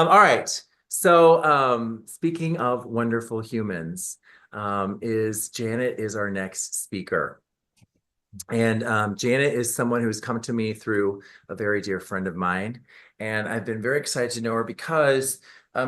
All right. So, speaking of wonderful humans, is Janet is our next speaker. And Janet is someone who's come to me through a very dear friend of mine. And I've been very excited to know her because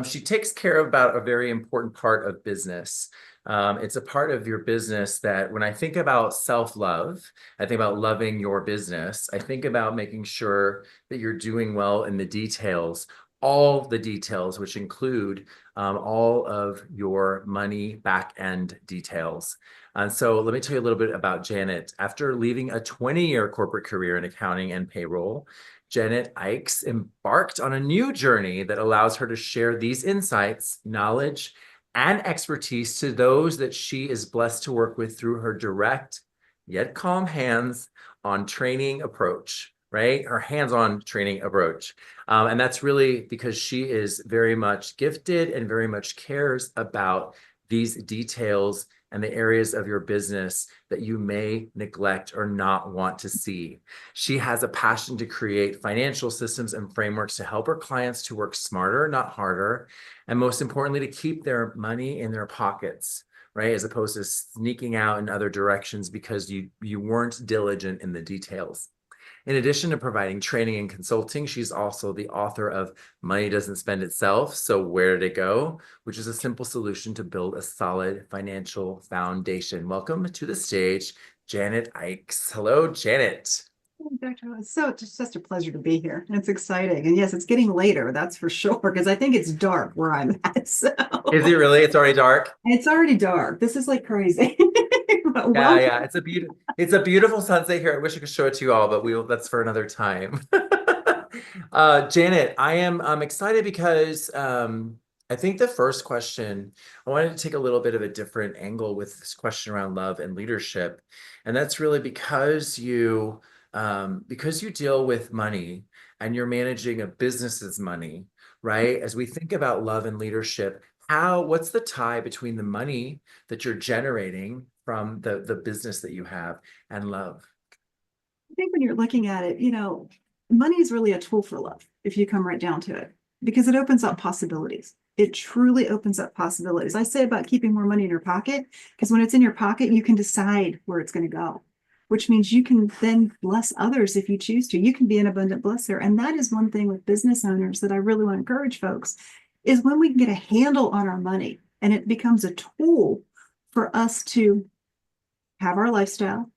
she takes care of about a very important part of business. It's a part of your business that when I think about self-love, I think about loving your business. I think about making sure that you're doing well in the details, all the details, which include all of your money back end details. And so let me tell you a little bit about Janet. After leaving a 20-year corporate career in accounting and payroll, Janet Ikes embarked on a new journey that allows her to share these insights, knowledge, and expertise to those that she is blessed to work with through her direct yet calm hands on training approach, right? Her hands-on training approach. And that's really because she is very much gifted and very much cares about these details and the areas of your business that you may neglect or not want to see. She has a passion to create financial systems and frameworks to help her clients to work smarter, not harder, and most importantly, to keep their money in their pockets, right? As opposed to sneaking out in other directions because you weren't diligent in the details. In addition to providing training and consulting, she's also the author of Money Doesn't Spend Itself, So Where Did It Go? Which is a simple solution to build a solid financial foundation. Welcome to the stage, Janet Ikes. Hello, Janet. Dr. It's just a pleasure to be here. And it's exciting. And yes, it's getting later, that's for sure, because I think it's dark where I'm at. So Is it really? It's already dark? it's already dark. This is like crazy. But Yeah, welcome. yeah. It's a beautiful sunset here. I wish I could show it to you all, but that's for another time. Janet, I'm excited because I think the first question, I wanted to take a little bit of a different angle with this question around love and leadership. And that's really because you deal with money and you're managing a business's money, right? As we think about love and leadership, what's the tie between the money that you're generating from the business that you have and love? I think when you're looking at it, money is really a tool for love, if you come right down to it, because it opens up possibilities. It truly opens up possibilities. I say about keeping more money in your pocket, because when it's in your pocket, you can decide where it's going to go, which means you can then bless others if you choose to. You can be an abundant blesser. And that is one thing with business owners that I really want to encourage folks is when we can get a handle on our money and it becomes a tool for us to have our lifestyle.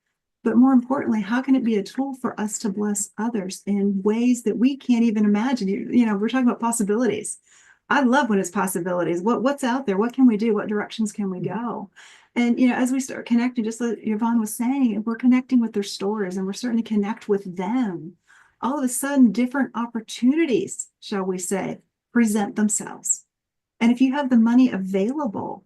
But more importantly, how can it be a tool for us to bless others in ways that we can't even imagine? We're talking about possibilities. I love when it's possibilities. What's out there? What can we do? What directions can we go? And as we start connecting, just like Yvonne was saying, we're connecting with their stories and we're starting to connect with them. All of a sudden, different opportunities, shall we say, present themselves. And if you have the money available,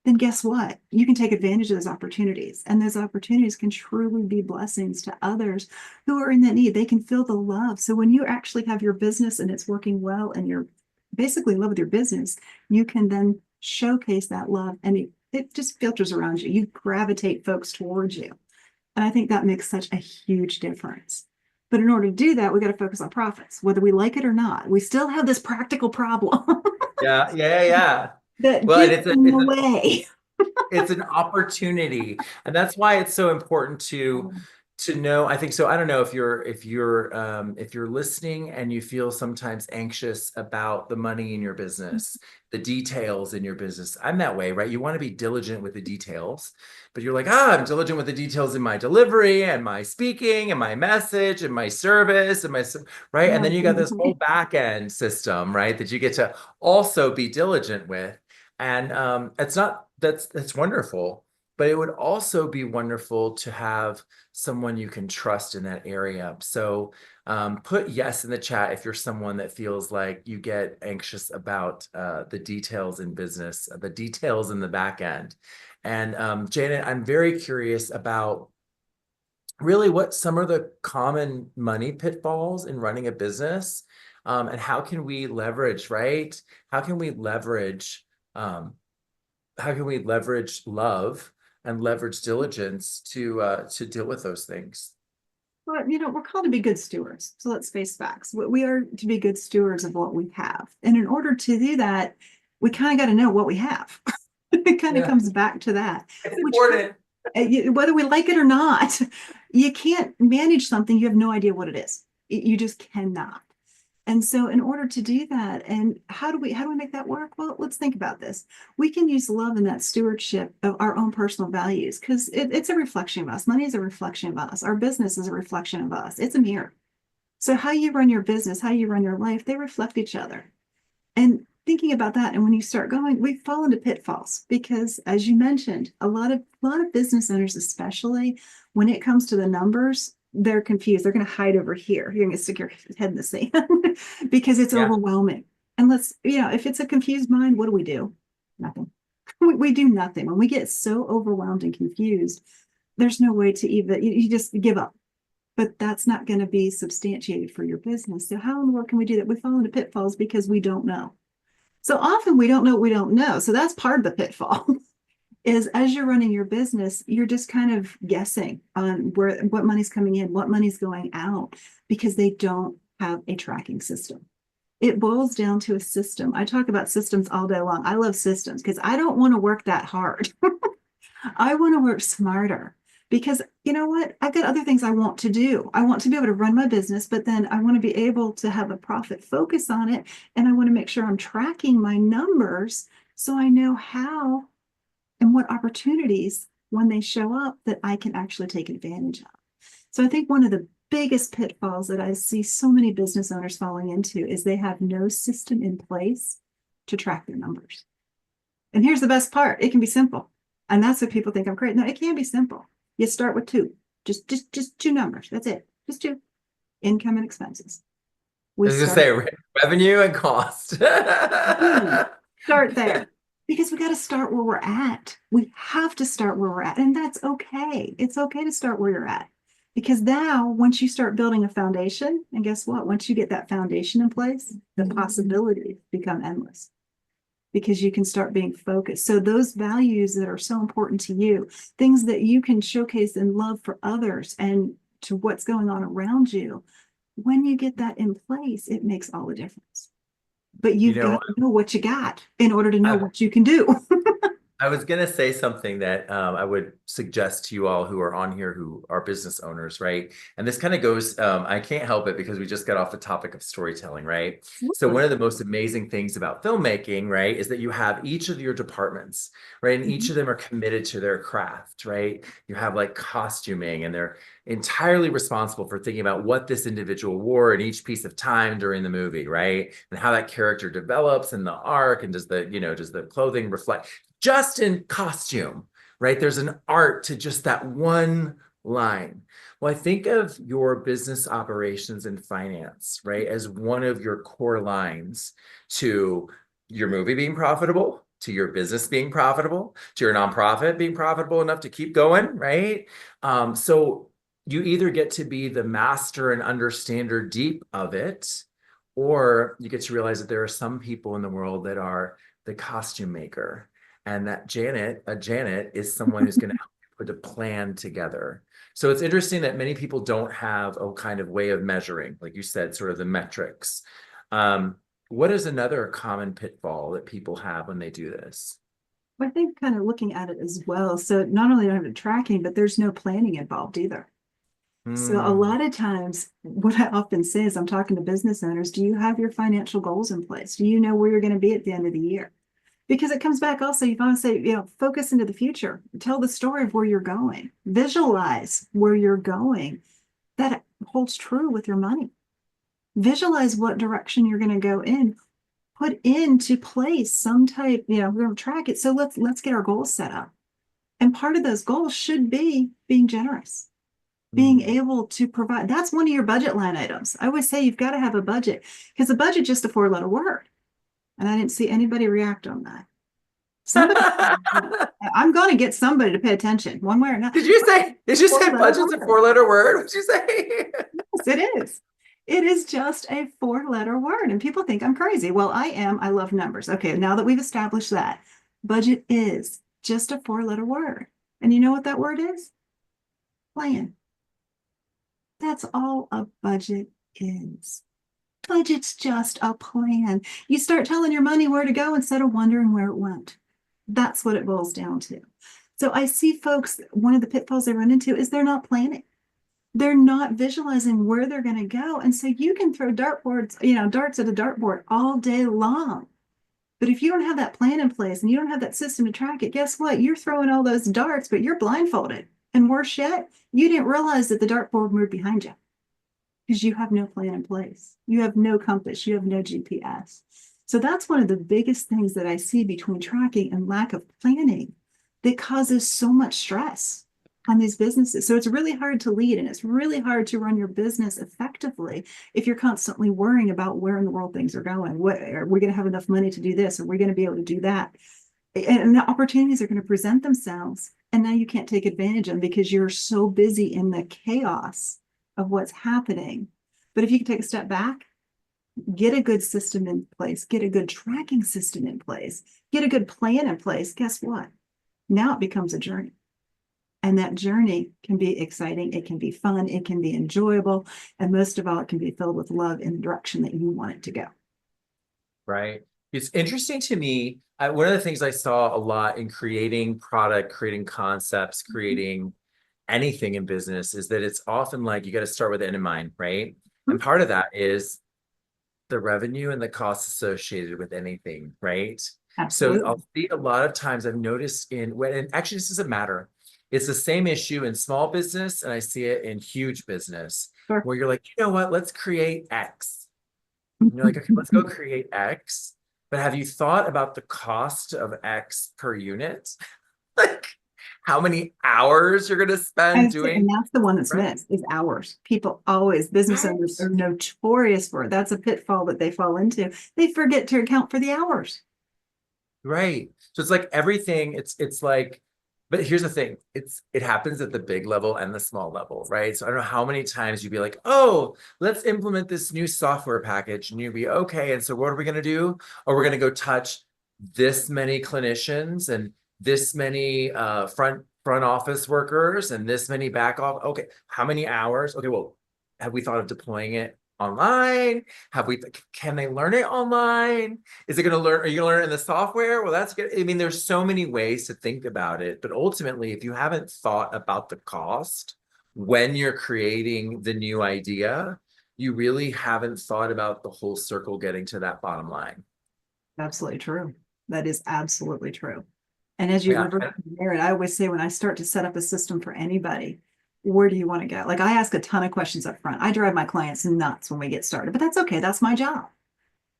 then guess what? You can take advantage of those opportunities. And those opportunities can truly be blessings to others who are in that need. They can feel the love. So when you actually have your business and it's working well and you're basically in love with your business, you can then showcase that love and it just filters around you. You gravitate folks towards you. And I think that makes such a huge difference. But in order to do that, we got to focus on profits, whether we like it or not. We still have this practical problem Yeah, yeah, yeah. that Well, and gets in the way. it's an opportunity, and that's why it's so important to know. I think so. I don't know if you're listening and you feel sometimes anxious about the money in your business, the details in your business. I'm that way, right? You want to be diligent with the details, but you're like, I'm diligent with the details in my delivery and my speaking and my message and my service and right. And then you got this whole back end system, right, that you get to also be diligent with. And it's not that's wonderful, but it would also be wonderful to have someone you can trust in that area. So put yes in the chat if you're someone that feels like you get anxious about the details in business, the details in the back end. And Janet, I'm very curious about really what some of the common money pitfalls in running a business, and how can we leverage, right? How can we leverage um, how can we leverage love and leverage diligence to deal with those things? Well, we're called to be good stewards. So let's face facts. We are to be good stewards of what we have. And in order to do that, we kind of got to know what we have. It kind of Yeah, comes back to that, it's which important. whether we like it or not, you can't manage something you have no idea what it is. You just cannot. And so in order to do that, and how do we make that work? Well, let's think about this. We can use love in that stewardship of our own personal values because it's a reflection of us. Money is a reflection of us. Our business is a reflection of us. It's a mirror. So how you run your business, how you run your life, they reflect each other. And thinking about that, and when you start going, we fall into pitfalls because, as you mentioned, a lot of business owners, especially when it comes to the numbers, they're confused. They're going to hide over here. You're going to stick your head in the sand because it's Yeah. overwhelming. And if it's a confused mind, what do? Nothing. We do nothing. When we get so overwhelmed and confused, there's no way to even, you just give up. But that's not going to be substantiated for your business. So how in the world can we do that? We fall into pitfalls because we don't know. So often we don't know what we don't know. So that's part of the pitfall is as you're running your business, you're just kind of guessing on what money's coming in, what money's going out, because they don't have a tracking system. It boils down to a system. I talk about systems all day long. I love systems because I don't want to work that hard. I want to work smarter because you know what? I've got other things I want to do. I want to be able to run my business, but then I want to be able to have a profit focus on it. And I want to make sure I'm tracking my numbers so I know how and what opportunities when they show up that I can actually take advantage of. So I think one of the biggest pitfalls that I see so many business owners falling into is they have no system in place to track their numbers. And here's the best part. It can be simple. And that's what people think I'm crazy. No, it can be simple. You start with two, just two numbers. That's it. Just two, income and expenses. I We was gonna start say revenue and cost. start there because we got to start where we're at. We have to start where we're at. And that's okay. It's okay to start where you're at. Because now, once you start building a foundation, and guess what? Once you get that foundation in place, the possibilities become endless because you can start being focused. So those values that are so important to you, things that you can showcase in love for others and to what's going on around you, when you get that in place, it makes all the difference. But You you've know, got to know what you got in order to know I, what you can do. I was gonna say something that I would suggest to you all who are on here who are business owners, right? And this kind of goes, I can't help it because we just got off the topic of storytelling, right? So one of the most amazing things about filmmaking, right, is that you have each of your departments, right? And each of them are committed to their craft, right? You have like costuming and they're entirely responsible for thinking about what this individual wore in each piece of time during the movie, right? And how that character develops and the arc and does the clothing reflect just in costume, right? There's an art to just that one line. Well, I think of your business operations and finance, right, as one of your core lines to your movie being profitable, to your business being profitable, to your nonprofit being profitable enough to keep going, right? So you either get to be the master and understander deep of it, or you get to realize that there are some people in the world that are the costume maker and that Janet is someone who's going to help you put a plan together. So it's interesting that many people don't have a kind of way of measuring, like you said, sort of the metrics. What is another common pitfall that people have when they do this? I think kind of looking at it as well. So not only do I have the tracking, but there's no planning involved either. So a Hmm. lot of times, what I often say is I'm talking to business owners, do you have your financial goals in place? Do you know where you're going to be at the end of the year? Because it comes back also, you want to say, focus into the future, tell the story of where you're going, visualize where you're going. That holds true with your money. Visualize what direction you're going to go in, put into place some type, we're going to track it. So let's get our goals set up. And part of those goals should be being generous, being Hmm. able to provide. That's one of your budget line items. I always say you've got to have a budget because a budget just a four-letter word. And I didn't see anybody react on that. Somebody, I'm going to get somebody to pay attention one way or another. Did you say Four-letter budget's a word. four-letter word? What did you say? Yes, it is. It is just a four-letter word. And people think I'm crazy. Well, I am. I love numbers. Okay, now that we've established that, budget is just a four-letter word. And you know what that word is? Plan. That's all a budget is. Budget's just a plan. You start telling your money where to go instead of wondering where it went. That's what it boils down to. So I see folks, one of the pitfalls they run into is they're not planning. They're not visualizing where they're going to go. And so you can throw dartboards, darts at a dartboard all day long. But if you don't have that plan in place and you don't have that system to track it, guess what? You're throwing all those darts, but you're blindfolded. And worse yet, you didn't realize that the dartboard moved behind you because you have no plan in place. You have no compass. You have no GPS. So that's one of the biggest things that I see between tracking and lack of planning that causes so much stress on these businesses. So it's really hard to lead and it's really hard to run your business effectively if you're constantly worrying about where in the world things are going. What, are we going to have enough money to do this? Are we going to be able to do that? And the opportunities are going to present themselves. And now you can't take advantage of them because you're so busy in the chaos of what's happening. But if you can take a step back, get a good system in place, get a good tracking system in place, get a good plan in place, guess what? Now it becomes a journey. And that journey can be exciting, it can be fun, it can be enjoyable, and most of all, it can be filled with love in the direction that you want it to go. Right. It's interesting to me. One of the things I saw a lot in creating product, creating concepts, creating anything in business is that it's often like you got to start with the end in mind, right? And part of that is the revenue and the costs associated with anything, right? Absolutely. So I'll see a lot of times I've noticed and actually this doesn't matter. It's the same issue in small business and I see it in huge business where you're like, you know what, let's create X. And you're like, okay, let's go create X. But have you thought about the cost of X per unit? Like how many hours you're going to spend doing? And that's the one that's missed is hours. People always, business owners are notorious for it. That's a pitfall that they fall into. They forget to account for the hours. Right. So it's like everything, it's like, but here's the thing, it happens at the big level and the small level, right? So I don't know how many times you'd be like, oh, let's implement this new software package. And you'd be okay. And so what are we going to do? Or we're going to go touch this many clinicians and this many front office workers and this many back office. Okay, how many hours? Okay, well, have we thought of deploying it online? Can they learn it online? Is it going to learn? Are you going to learn it in the software? Well, that's good. I mean, there's so many ways to think about it, but ultimately, if you haven't thought about the cost when you're creating the new idea, you really haven't thought about the whole circle getting to that bottom line. Absolutely true. That is absolutely true. And as you revert from there, and I always say when I start to set up a system for anybody, where do you want to go? Like I ask a ton of questions up front. I drive my clients nuts when we get started, but that's okay. That's my job.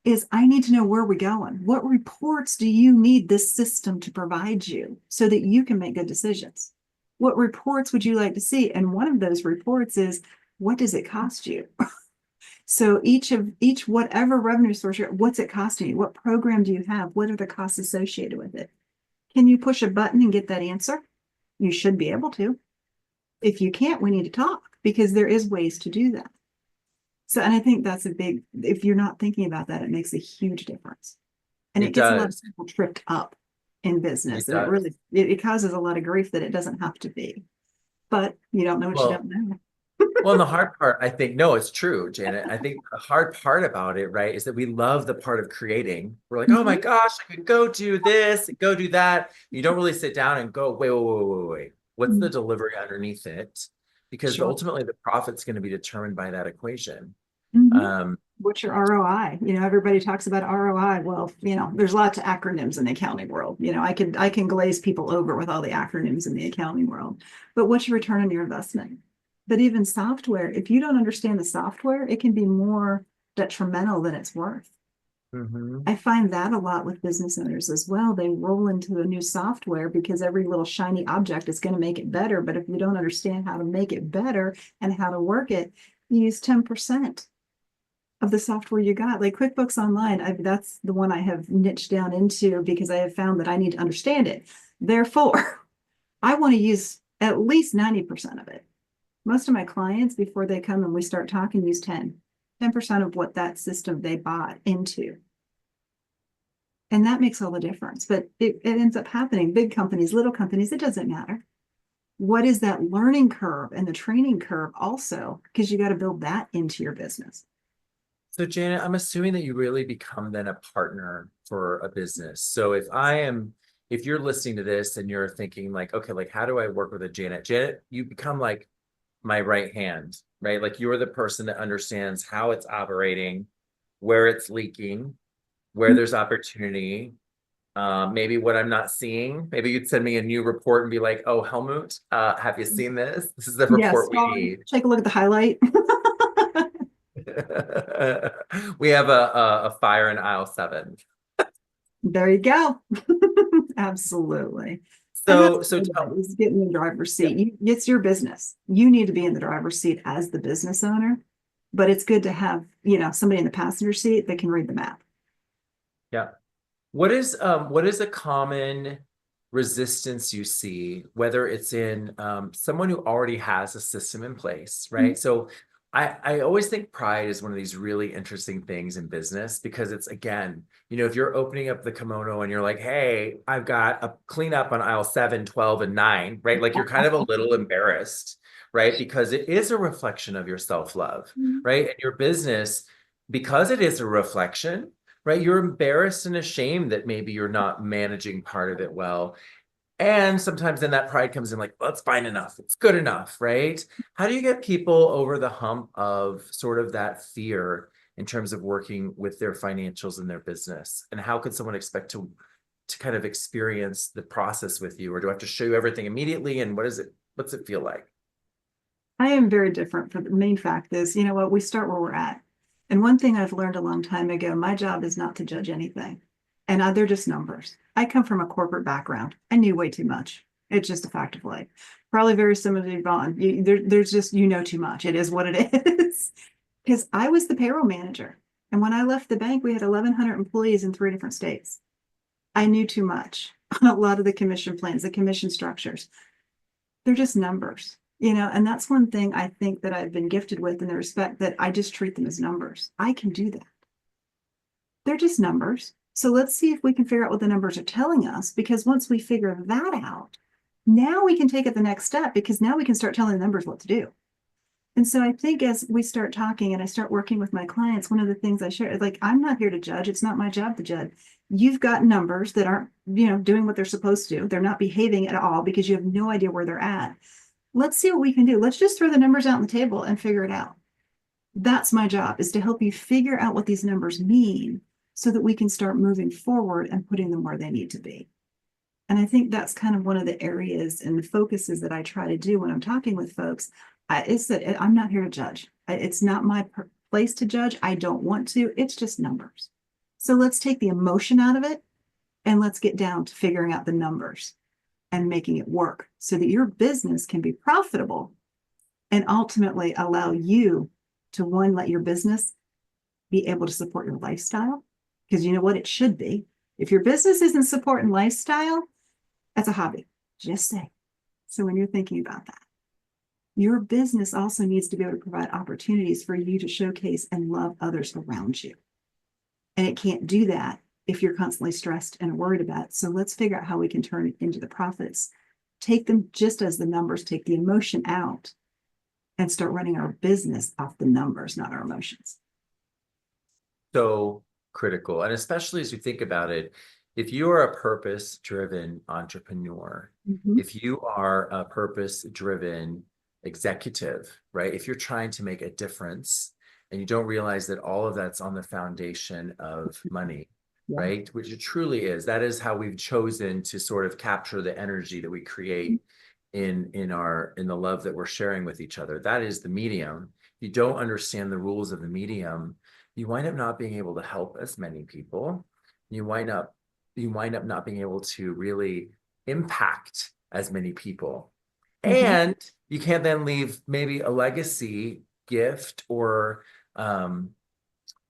Is I need to know where we're going. What reports do you need this system to provide you so that you can make good decisions? What reports would you like to see? And one of those reports is, what does it cost you? So each whatever revenue source, what's it costing you? What program do you have? What are the costs associated with it? Can you push a button and get that answer? You should be able to. If you can't, we need to talk because there is ways to do that. So, and I think that's if you're not thinking about that, it makes a huge difference. And it gets a lot of people tripped up in business. And it causes a lot of grief that it doesn't have to be. But you don't know what you don't know. Well, and the hard part, I think, no, it's true, Janet. I think the hard part about it, right, is that we love the part of creating. We're like, oh my gosh, I could go do this, go do that. You don't really sit down and go, wait. What's the delivery underneath it? Because ultimately the profit's going to be determined by that equation. What's your ROI? Everybody talks about ROI. Well, there's lots of acronyms in the accounting world. I can glaze people over with all the acronyms in the accounting world. But what's your return on your investment? But even software, if you don't understand the software, it can be more detrimental than it's worth. I find that a lot with business owners as well. They roll into a new software because every little shiny object is going to make it better. But if you don't understand how to make it better and how to work it, you use 10% of the software you got. Like QuickBooks Online, that's the one I have niched down into because I have found that I need to understand it. Therefore, I want to use at least 90% of it. Most of my clients, before they come and we start talking, use 10% of what that system they bought into. And that makes all the difference. But it ends up happening. Big companies, little companies, it doesn't matter. What is that learning curve and the training curve also? Because you got to build that into your business. So Janet, I'm assuming that you really become then a partner for a business. So if you're listening to this and you're thinking like, okay, like how do I work with a Janet? Janet, you become like my right hand, right? Like you're the person that understands how it's operating, where it's leaking, where there's opportunity, maybe what I'm not seeing. Maybe you'd send me a new report and be like, oh, Helmut, have you seen this? This is the Yes, report we need. take a look at the highlight. We have a fire in aisle 7. There you go. Absolutely. And that's So part of tell it, is getting in the driver's yeah, seat. It's your business. You need to be in the driver's seat as the business owner, but it's good to have, somebody in the passenger seat that can read the map. yeah. What is a common resistance you see, whether it's in someone who already has a system in place, Mhm. right? So I always think pride is one of these really interesting things in business because it's again, if you're opening up the kimono and you're like, hey, I've got a cleanup on aisle 7, 12, and 9, right? Like you're kind of a little embarrassed, right? Because it is a reflection of your self-love, right? And your business, because it is a reflection, right? You're embarrassed and ashamed that maybe you're not managing part of it well. And sometimes then that pride comes in like, well, it's fine enough. It's good enough, right? How do you get people over the hump of sort of that fear in terms of working with their financials and their business? And how could someone expect to kind of experience the process with you? Or do I have to show you everything immediately? And what's it feel like? I am very different. For the main fact is, you know what, we start where we're at. And one thing I've learned a long time ago, my job is not to judge anything. And they're just numbers. I come from a corporate background. I knew way too much. It's just a fact of life. Probably very similar to Yvonne. There's just, too much. It is what it is. Because I was the payroll manager. And when I left the bank, we had 1,100 employees in 3 different states. I knew too much on a lot of the commission plans, the commission structures. They're just numbers, and that's one thing I think that I've been gifted with in the respect that I just treat them as numbers. I can do that. They're just numbers. So let's see if we can figure out what the numbers are telling us, because once we figure that out, now we can take it the next step, because now we can start telling the numbers what to do. And so I think as we start talking and I start working with my clients, one of the things I share is like, I'm not here to judge. It's not my job to judge. You've got numbers that aren't, doing what they're supposed to. They're not behaving at all because you have no idea where they're at. Let's see what we can do. Let's just throw the numbers out on the table and figure it out. That's my job, is to help you figure out what these numbers mean so that we can start moving forward and putting them where they need to be. And I think that's kind of one of the areas and the focuses that I try to do when I'm talking with folks. Is that I'm not here to judge. It's not my place to judge. I don't want to. It's just numbers. So let's take the emotion out of it and let's get down to figuring out the numbers and making it work so that your business can be profitable and ultimately allow you to, one, let your business be able to support your lifestyle. Because you know what? It should be. If your business isn't supporting lifestyle, that's a hobby. Just say. So when you're thinking about that, your business also needs to be able to provide opportunities for you to showcase and love others around you. And it can't do that if you're constantly stressed and worried about it. So let's figure out how we can turn it into the profits. Take them just as the numbers, take the emotion out, and start running our business off the numbers, not our emotions. So critical. And especially as you think about it, if you are a purpose-driven entrepreneur, Mhm. if you are a purpose-driven executive, right? If you're trying to make a difference and you don't realize that all of that's on the foundation of money, Yeah. right? Which it truly is. That is how we've chosen to sort of capture the energy that we create in the love that we're sharing with each other. That is the medium. If you don't understand the rules of the medium, you wind up not being able to help as many people. You wind up not being able to really impact as many people. Mhm. And you can't then leave maybe a legacy gift um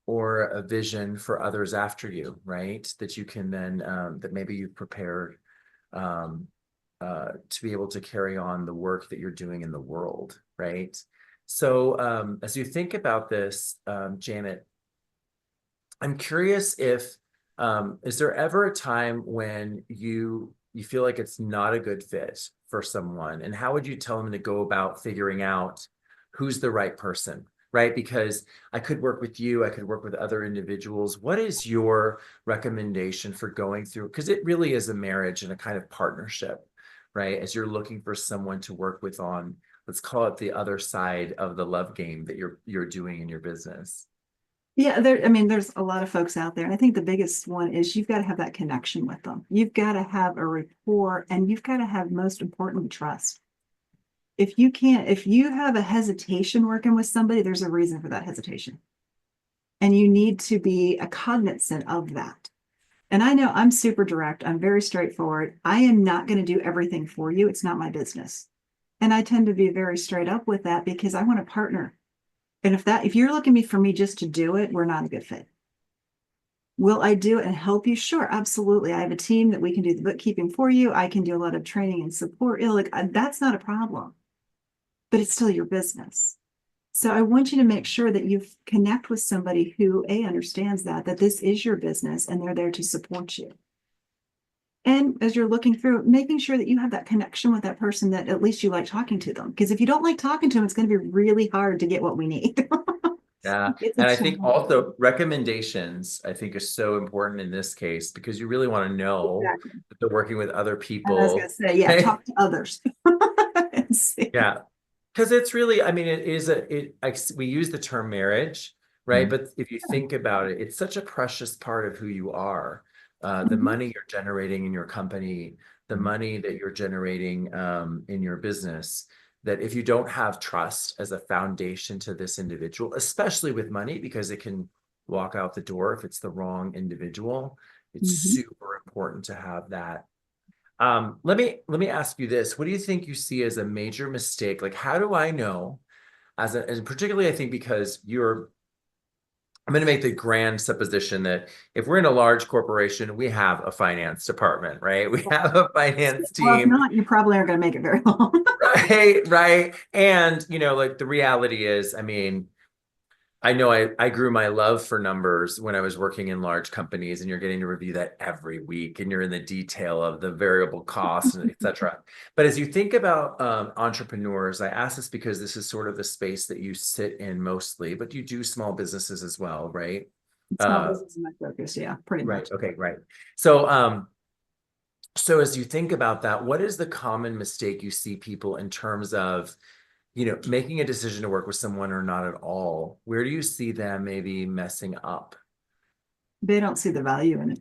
or a vision for others after you, right? That you can then that maybe you've prepared um to be able to carry on the work that you're doing in the world, right? So as you think about this, Janet, I'm curious if is there ever a time when you you feel like it's not a good fit for someone, and how would you tell them to go about figuring out who's the right person, right? Because I could work with you, I could work with other individuals. What is your recommendation for going through? Because it really is a marriage and a kind of partnership, right? As you're looking for someone to work with on, let's call it the other side of the love game that you're doing in your business. Yeah, I mean, there's a lot of folks out there. And I think the biggest one is you've got to have that connection with them. You've got to have a rapport, and you've got to have, most importantly, trust. If you have a hesitation working with somebody, there's a reason for that hesitation. And you need to be a cognizant of that. And I know I'm super direct. I'm very straightforward. I am not going to do everything for you. It's not my business. And I tend to be very straight up with that because I want to partner. And if you're looking for me just to do it, we're not a good fit. Will I do it and help you? Sure, absolutely. I have a team that we can do the bookkeeping for you. I can do a lot of training and support. That's not a problem, but it's still your business. So I want you to make sure that you connect with somebody who understands that this is your business and they're there to support you. And as you're looking through, making sure that you have that connection with that person, that at least you like talking to them. Because if you don't like talking to them, it's going to be really hard to get what we need. Yeah. It's And a I think challenge. also recommendations, I think, is so important in this case because you really want to know Exactly. that they're working with other And I was going people. to say, yeah, Right? talk to others and see. Yeah. Because it's really, I mean, we use the term marriage, right? But if you think about it, it's such a precious part of who you are. The Mhm. money you're generating in your company, the money that you're generating in your business, that if you don't have trust as a foundation to this individual, especially with money, because it can walk out the door if it's the wrong individual, it's Mhm. super important to have that. Let me ask you this. What do you think you see as a major mistake? Like, how do I know and particularly I think because I'm going to make the grand supposition that if we're in a large corporation, we have a finance department, right? We have a finance Well, if team, not, you probably aren't going to make it very long. right? Right. And, like the reality is, I mean, I know I grew my love for numbers when I was working in large companies, and you're getting to review that every week, and you're in the detail of the variable costs, and et cetera. But as you think about entrepreneurs, I ask this because this is sort of the space that you sit in mostly, but you do small businesses as well, right? Small Uh, business is my focus. Yeah, pretty right. much. Okay. Right. So, so as you think about that, what is the common mistake you see people in terms of making a decision to work with someone or not at all? Where do you see them maybe messing up? They don't see the value in it.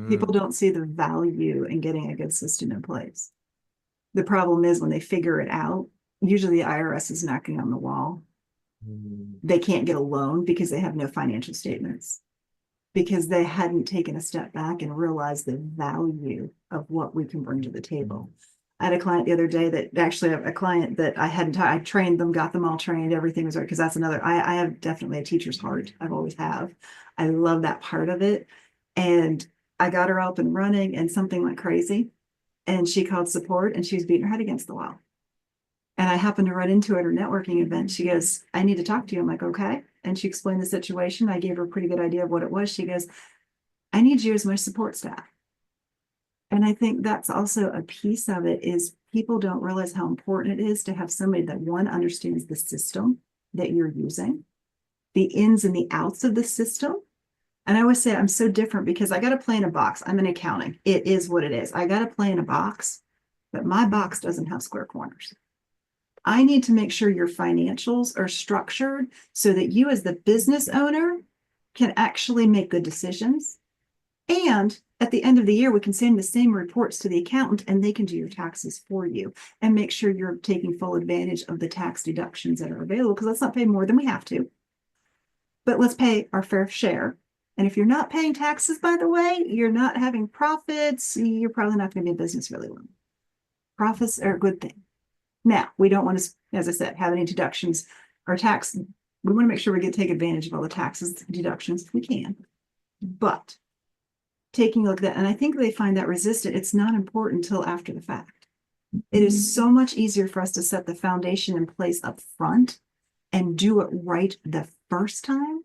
People Mm, don't see the value in getting a good system in place. The problem is when they figure it out, usually the IRS is knocking on the wall. mm, They can't get a loan because they have no financial statements, because they hadn't taken a step back and realized the value of what we can bring to the table. I had a client the other day that actually a client that I trained them, got them all trained, everything was right. Because that's I have definitely a teacher's heart. I've always have. I love that part of it. And I got her up and running and something went crazy. And she called support and she was beating her head against the wall. And I happened to run into her at her networking event. She goes, I need to talk to you. I'm like, okay. And she explained the situation. I gave her a pretty good idea of what it was. She goes, I need you as my support staff. And I think that's also a piece of it is people don't realize how important it is to have somebody that one understands the system that you're using, the ins and the outs of the system. And I always say I'm so different because I got to play in a box. I'm in accounting. It is what it is. I got to play in a box, but my box doesn't have square corners. I need to make sure your financials are structured so that you, as the business owner, can actually make good decisions. And at the end of the year, we can send the same reports to the accountant and they can do your taxes for you and make sure you're taking full advantage of the tax deductions that are available, because let's not pay more than we have to, but let's pay our fair share. And if you're not paying taxes, by the way, you're not having profits, you're probably not going to be in business really long. Profits are a good thing. Now, we don't want to, as I said, have any deductions or tax. We want to make sure we take advantage of all the taxes, deductions if we can. But taking a look at that, and I think they find that resistant. It's not important until after the fact. It is so much easier for us to set the foundation in place up front and do it right the first time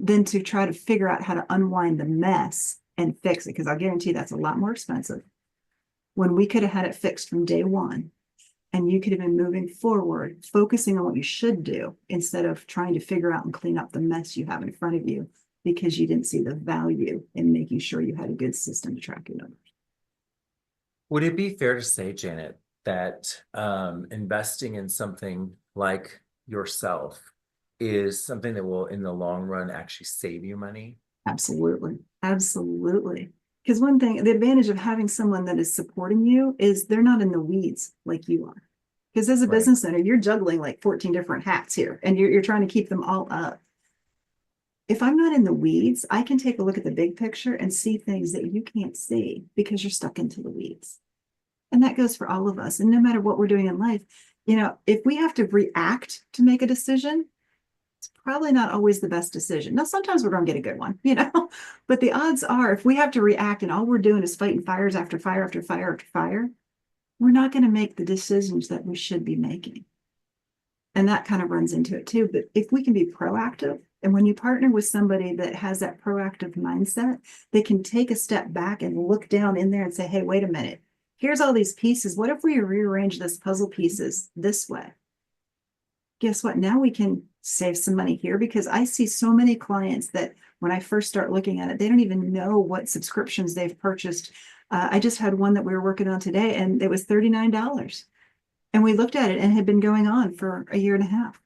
than to try to figure out how to unwind the mess and fix it. Because I'll guarantee that's a lot more expensive. when we could have had it fixed from day one. And you could have been moving forward, focusing on what you should do instead of trying to figure out and clean up the mess you have in front of you because you didn't see the value in making sure you had a good system to track your numbers. Would it be fair to say, Janet, that investing in something like yourself is something that will, in the long run, actually save you money? Absolutely. Absolutely. Because one thing, the advantage of having someone that is supporting you is they're not in the weeds like you are. Because as a Right. business owner, you're juggling like 14 different hats here and you're trying to keep them all up. If I'm not in the weeds, I can take a look at the big picture and see things that you can't see because you're stuck into the weeds. And that goes for all of us. And no matter what we're doing in life, if we have to react to make a decision, it's probably not always the best decision. Now, sometimes we're going to get a good one, but the odds are if we have to react and all we're doing is fighting fires after fire after fire after fire, we're not going to make the decisions that we should be making. And that kind of runs into it too. But if we can be proactive, and when you partner with somebody that has that proactive mindset, they can take a step back and look down in there and say, hey, wait a minute. Here's all these pieces. What if we rearrange this puzzle pieces this way? Guess what? Now we can save some money here because I see so many clients that when I first start looking at it, they don't even know what subscriptions they've purchased. I just had one that we were working on today and it was $39. And we looked at it and it had been going on for a year and a half.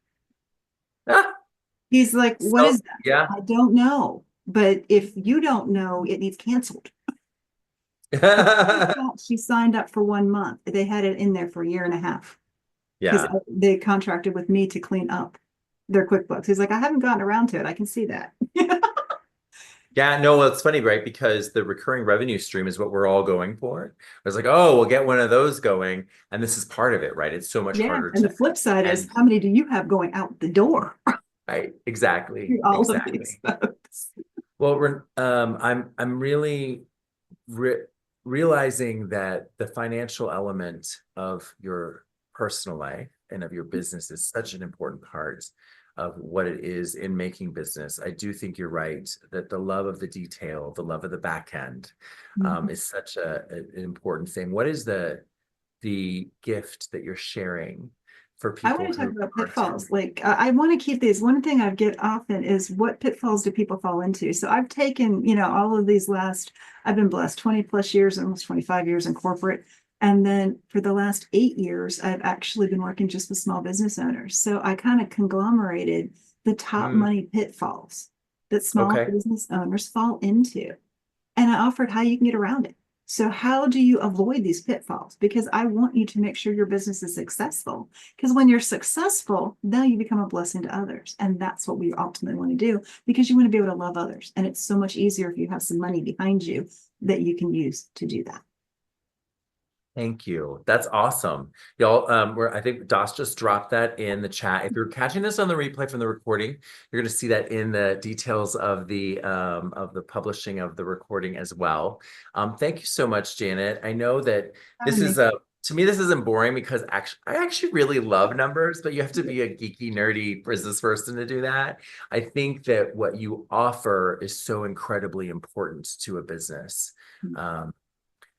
Ah, He's like, what so, is that? yeah. I don't know. But if you don't know, it needs canceled. She signed up for 1 month. They had it in there for a year and a half because Yeah. they contracted with me to clean up their QuickBooks. He's like, I haven't gotten around to it. I can see that. Yeah, no, well, it's funny, right? Because the recurring revenue stream is what we're all going for. I was like, oh, we'll get one of those going. And this is part of it, right? It's so much Yeah. harder And the to, flip side is and how many do you have going out the door right, exactly, through all of these exactly. folks? Well, I'm really re realizing that the financial element of your personal life and of your business is such an important part of what it is in making business. I do think you're right that the love of the detail, the love of the back end, Mhm. is such an important thing. What is the gift that you're sharing for I people want to talk who about aren't pitfalls. in? Like I want to keep these. One thing I get often is what pitfalls do people fall into? So I've taken, all of these I've been blessed 20 plus years, almost 25 years in corporate. And then for the last 8 years, I've actually been working just with small business owners. So I kind of conglomerated the top Mm, money pitfalls that small okay. business owners fall into. And I offered how you can get around it. So how do you avoid these pitfalls? Because I want you to make sure your business is successful. Because when you're successful, now you become a blessing to others. And that's what we ultimately want to do because you want to be able to love others. And it's so much easier if you have some money behind you that you can use to do that. Thank you. That's awesome. Y'all, I think Dos just dropped that in the chat. If you're catching this on the replay from the recording, you're going to see that in the details of the publishing of the recording as well. Thank you so much, Janet. I know that this is to me, this isn't boring because I actually really love numbers, but you have to be a geeky, nerdy business person to do that. I think that what you offer is so incredibly important to a business. Um,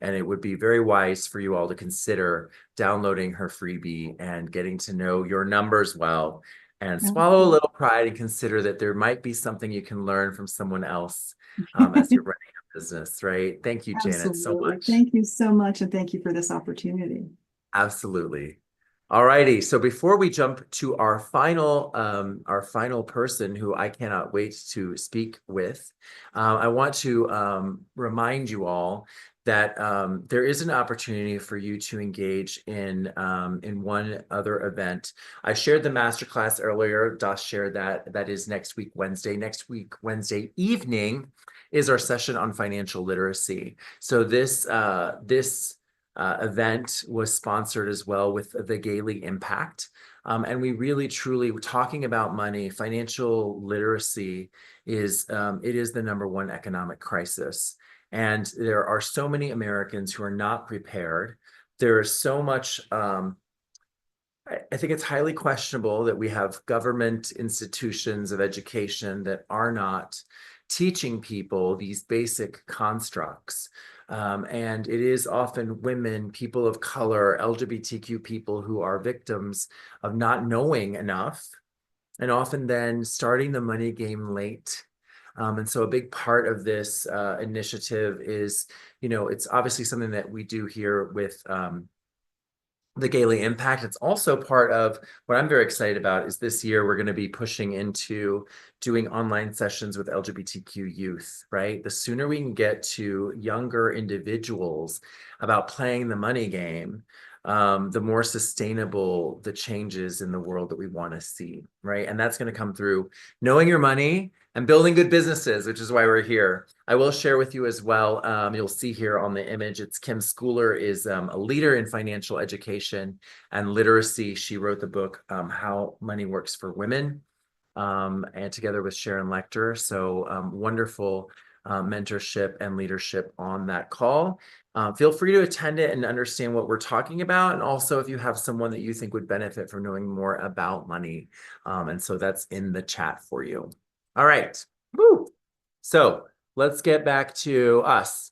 and it would be very wise for you all to consider downloading her freebie and getting to know your numbers well and swallow a little pride and consider that there might be something you can learn from someone else as you're running your business, right? Thank you, Janet, so Absolutely. much. Thank you so much. And thank you for this opportunity. Absolutely. All righty. So before we jump to our final person who I cannot wait to speak with, I want to remind you all that there is an opportunity for you to engage in one other event. I shared the masterclass earlier. Das shared that. That is next week, Wednesday. Next week, Wednesday evening is our session on financial literacy. So this event was sponsored as well with the Gaily Impact. And we really, truly, talking about money, financial literacy it is the #1 economic crisis. And there are so many Americans who are not prepared. There is so much, I think it's highly questionable that we have government institutions of education that are not teaching people these basic constructs. And it is often women, people of color, LGBTQ people who are victims of not knowing enough, and often then starting the money game late. And so a big part of this initiative is, it's obviously something that we do here with the Gaily Impact. It's also part of what I'm very excited about is this year we're going to be pushing into doing online sessions with LGBTQ youth, right? The sooner we can get to younger individuals about playing the money game, the more sustainable the changes in the world that we want to see, right? And that's going to come through knowing your money and building good businesses, which is why we're here. I will share with you as well. You'll see here on the image, it's Kim Schooler is a leader in financial education and literacy. She wrote the book, How Money Works for Women, and together with Sharon Lecter. So wonderful mentorship and leadership on that call. Feel free to attend it and understand what we're talking about. And also if you have someone that you think would benefit from knowing more about money. And so that's in the chat for you. All right. Woo. So let's get back to us.